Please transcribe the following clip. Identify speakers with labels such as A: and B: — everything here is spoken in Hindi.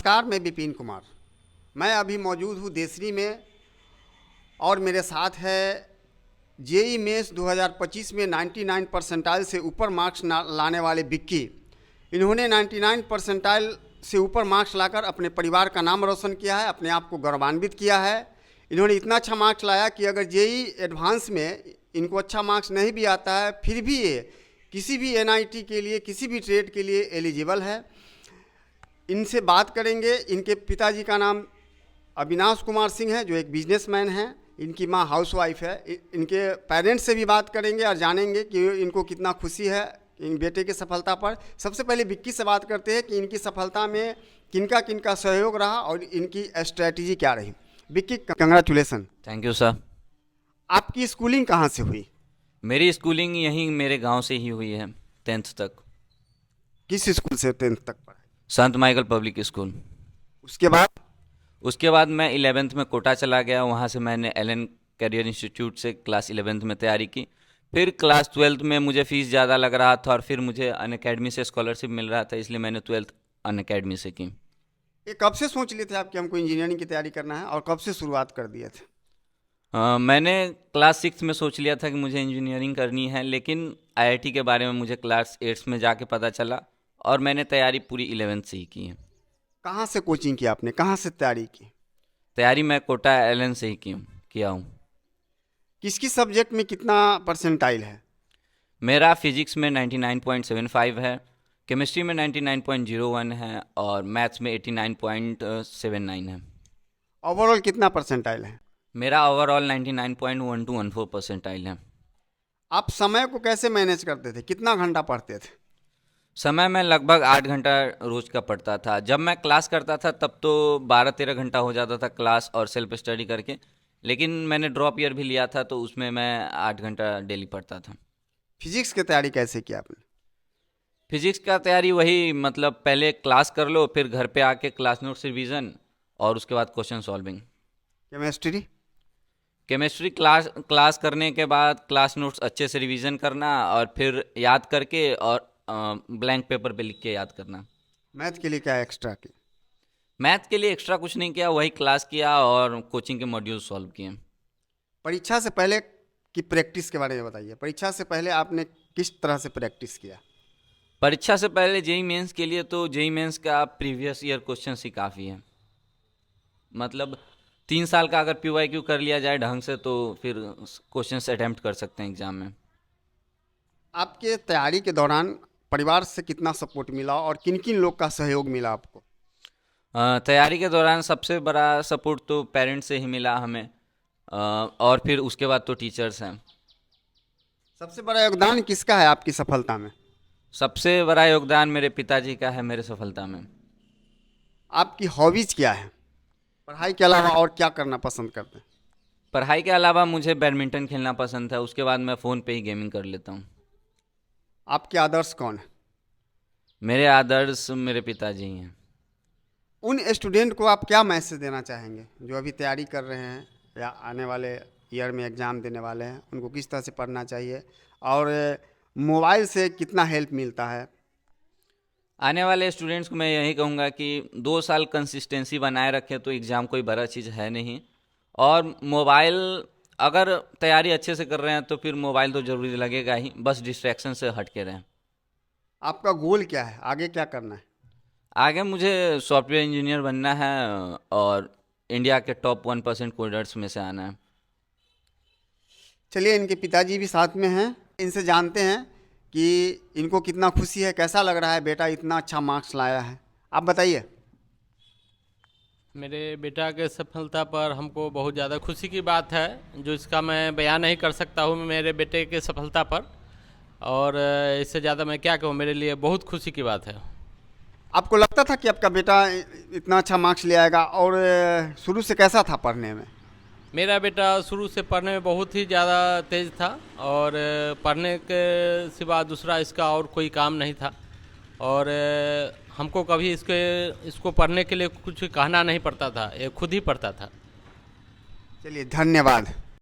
A: नमस्कार, मैं विपिन कुमार। मैं अभी मौजूद हूँ देसरी में और मेरे साथ है जेई मेंस 2025 में 99 परसेंटाइल से ऊपर मार्क्स लाने वाले विक्की। इन्होंने 99 परसेंटाइल से ऊपर मार्क्स लाकर अपने परिवार का नाम रोशन किया है, अपने आप को गौरवान्वित किया है। इन्होंने इतना अच्छा मार्क्स लाया कि अगर जेई एडवांस में इनको अच्छा मार्क्स नहीं भी आता है, फिर भी ये किसी भी एनआईटी के लिए, किसी भी ट्रेड के लिए एलिजिबल है। इनसे बात करेंगे। इनके पिताजी का नाम अविनाश कुमार सिंह है, जो एक बिजनेसमैन हैं। इनकी माँ हाउसवाइफ है। इनके पेरेंट्स से भी बात करेंगे और जानेंगे कि इनको कितना खुशी है इन बेटे की सफलता पर। सबसे पहले विक्की से बात करते हैं कि इनकी सफलता में किनका किनका सहयोग रहा और इनकी स्ट्रैटेजी क्या रही। Vicky, congratulation.
B: Thank you sir.
A: आपकी स्कूलिंग कहाँ से हुई?
B: मेरी स्कूलिंग यहीं मेरे गांव से ही हुई है, 10th तक।
A: किस स्कूल से 10th तक पढ़ाई?
B: संत माइकल पब्लिक स्कूल।
A: उसके बाद
B: मैं 11th में कोटा चला गया। वहाँ से मैंने एलन करियर इंस्टीट्यूट से क्लास 11th में तैयारी की। फिर क्लास 12th में मुझे फ़ीस ज़्यादा लग रहा था और फिर मुझे अनअकैडमी से स्कॉलरशिप मिल रहा था, इसलिए मैंने 12th अनअकैडमी से की।
A: ये कब से सोच लिए थे आप कि हमको इंजीनियरिंग की तैयारी करना है, और कब से शुरुआत कर दिए थे?
B: मैंने क्लास 6 में सोच लिया था कि मुझे इंजीनियरिंग करनी है, लेकिन आईआईटी के बारे में मुझे क्लास 8 में जाके पता चला और मैंने तैयारी पूरी 11th से ही की है।
A: कहाँ से कोचिंग की आपने, कहाँ से तैयारी की?
B: तैयारी मैं कोटा एलन से ही किया हूँ।
A: किस किस सब्जेक्ट में कितना परसेंटाइल है?
B: मेरा फिजिक्स में 99.75 है, केमिस्ट्री में 99.01 है और मैथ्स में 89.79 है।
A: ओवरऑल कितना परसेंटाइल है?
B: मेरा ओवरऑल 99.1214 परसेंटाइल है।
A: आप समय को कैसे मैनेज करते थे, कितना घंटा पढ़ते थे?
B: समय मैं लगभग 8 घंटा रोज का पढ़ता था। जब मैं क्लास करता था तब तो 12-13 घंटा हो जाता था क्लास और सेल्फ स्टडी करके, लेकिन मैंने ड्रॉप ईयर भी लिया था तो उसमें मैं 8 घंटा डेली पढ़ता था।
A: फिजिक्स की तैयारी कैसे की आपने?
B: फिजिक्स का तैयारी वही, मतलब पहले क्लास कर लो, फिर घर पे आके क्लास नोट्स रिवीजन और उसके बाद question solving.
A: Chemistry?
B: Chemistry class करने के बाद क्लास नोट्स अच्छे से रिवीजन करना और फिर याद करके और ब्लैंक पेपर पे लिख के याद करना।
A: मैथ के लिए क्या एक्स्ट्रा की?
B: मैथ के लिए एक्स्ट्रा कुछ नहीं किया, वही क्लास किया और कोचिंग के मॉड्यूल सॉल्व किए।
A: परीक्षा से पहले की प्रैक्टिस के बारे में बताइए। परीक्षा से पहले आपने किस तरह से प्रैक्टिस किया?
B: परीक्षा से पहले जेई मेंस के लिए तो जेई मेंस का प्रीवियस ईयर क्वेश्चन ही काफ़ी है। मतलब 3 साल का अगर पीवाईक्यू कर लिया जाए ढंग से तो फिर क्वेश्चन अटैम्प्ट कर सकते हैं एग्जाम में।
A: आपके तैयारी के दौरान परिवार से कितना सपोर्ट मिला और किन किन लोग का सहयोग मिला आपको?
B: तैयारी के दौरान सबसे बड़ा सपोर्ट तो पेरेंट्स से ही मिला हमें, और फिर उसके बाद तो टीचर्स हैं।
A: सबसे बड़ा योगदान किसका है आपकी सफलता में?
B: सबसे बड़ा योगदान मेरे पिताजी का है मेरे सफलता में।
A: आपकी हॉबीज क्या है? पढ़ाई के अलावा और क्या करना पसंद करते हैं?
B: पढ़ाई के अलावा मुझे बैडमिंटन खेलना पसंद है, उसके बाद मैं फ़ोन पे ही गेमिंग कर लेता हूँ।
A: आपके आदर्श कौन है?
B: मेरे आदर्श मेरे पिताजी ही हैं।
A: उन स्टूडेंट को आप क्या मैसेज देना चाहेंगे जो अभी तैयारी कर रहे हैं या आने वाले ईयर में एग्ज़ाम देने वाले हैं? उनको किस तरह से पढ़ना चाहिए और मोबाइल से कितना हेल्प मिलता है?
B: आने वाले स्टूडेंट्स को मैं यही कहूँगा कि 2 साल कंसिस्टेंसी बनाए रखें तो एग्ज़ाम कोई बड़ा चीज़ है नहीं। और मोबाइल, अगर तैयारी अच्छे से कर रहे हैं तो फिर मोबाइल तो ज़रूरी लगेगा ही, बस डिस्ट्रैक्शन से हट के रहें।
A: आपका गोल क्या है, आगे क्या करना है?
B: आगे मुझे सॉफ्टवेयर इंजीनियर बनना है और इंडिया के टॉप 1% कोडर्स में से आना है।
A: चलिए, इनके पिताजी भी साथ में हैं, इनसे जानते हैं कि इनको कितना खुशी है, कैसा लग रहा है बेटा इतना अच्छा मार्क्स लाया है। आप बताइए।
C: मेरे बेटा के सफलता पर हमको बहुत ज़्यादा खुशी की बात है, जो इसका मैं बयान नहीं कर सकता हूँ मेरे बेटे के सफलता पर। और इससे ज़्यादा मैं क्या कहूँ, मेरे लिए बहुत खुशी की बात है।
A: आपको लगता था कि आपका बेटा इतना अच्छा मार्क्स ले आएगा? और शुरू से कैसा था पढ़ने में?
C: मेरा बेटा शुरू से पढ़ने में बहुत ही ज़्यादा तेज़ था और पढ़ने के सिवा दूसरा इसका और कोई काम नहीं था। और हमको कभी इसको पढ़ने के लिए कुछ कहना नहीं पड़ता था, ये खुद ही पढ़ता था।
A: चलिए, धन्यवाद।